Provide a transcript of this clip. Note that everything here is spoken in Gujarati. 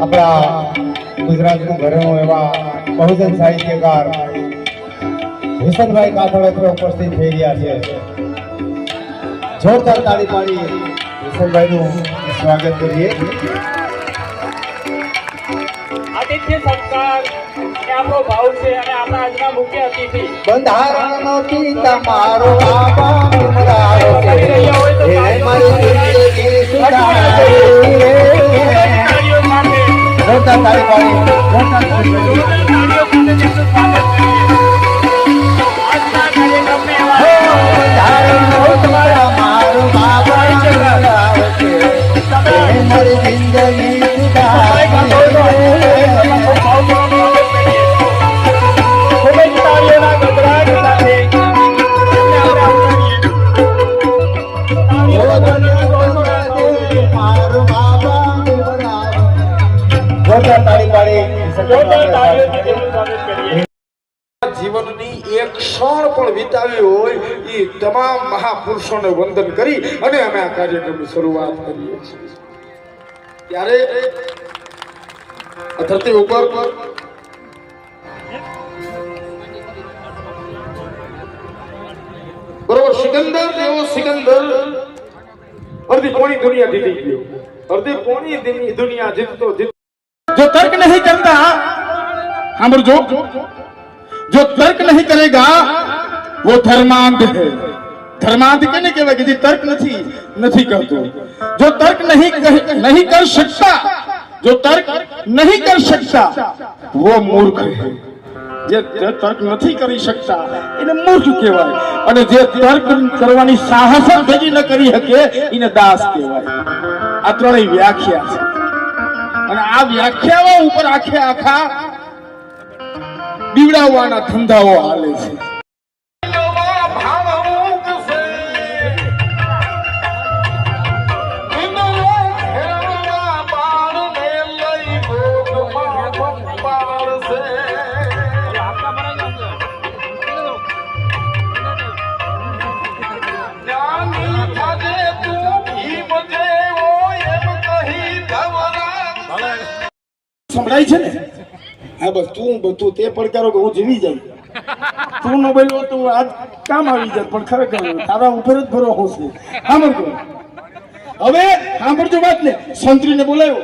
આપણા ગુજરાતનું ઘરેણું એવા બહુજન સાહિત્યકાર વિશનભાઈ કાથડ ઉપસ્થિત થઈ રહ્યા છે। જોરદાર તાળી પાડી વિશનભાઈનું સ્વાગત કરીએ। આતિથ્ય સત્કાર એ આપણો ભાવ છે અને આપણા આજના મુખ્ય અતિથિ બંધારણનો પિતા મારો બાબા મરારો છે હે મારી જિંદગી સુધારે જોરદાર તાળી પાડી જોરદાર તાળીઓ બંધારણનો પિતા મારો બાબા મરારો છે હે મારી જિંદગી સુધારે જીવનની એક ક્ષણ પણ વિતાવી હોય એ તમામ મહાપુરુષોને વંદન કરી અને અમે આ કાર્યક્રમની શરૂઆત કરીએ છીએ। ત્યારે ધરતી ઉપર બરોબર સિકંદર જેવો સિકંદર અડધી પોણી દુનિયા જીતી ગયો। અડધી પોણી દુનિયા જીતતો जो तर्क नहीं करता हम जो तर्क नहीं करेगा वो धर्मांध है। धर्मांध कहने के वजह तर्क नहीं करतो। जो तर्क नहीं कर सकता, जो तर्क नहीं कर सकता वो मूर्ख है। જે તર્ક નથી કરી શકતા એને મૂર્ખ કહેવાય અને જે તર્ક કરવાની સાહસ ભેગી ન કરી શકે એને દાસ કહેવાય। આ ત્રણેય વ્યાખ્યા છે અને આ વ્યાખ્યાઓ ઉપર આખા બીવડાવવાના ધંધાઓ હાલે છે। સંભળાય છે ને? હા બસ તું તે પડકારો કે હું જીવી જાય તું ન બોલ્યો તો આજ કામ આવી જાય પણ ખરેખર તારા ઉપર જ ભરોસો છે। સાંભળજો હવે સાંભળજો વાત ને સંત્રીને બોલાયો।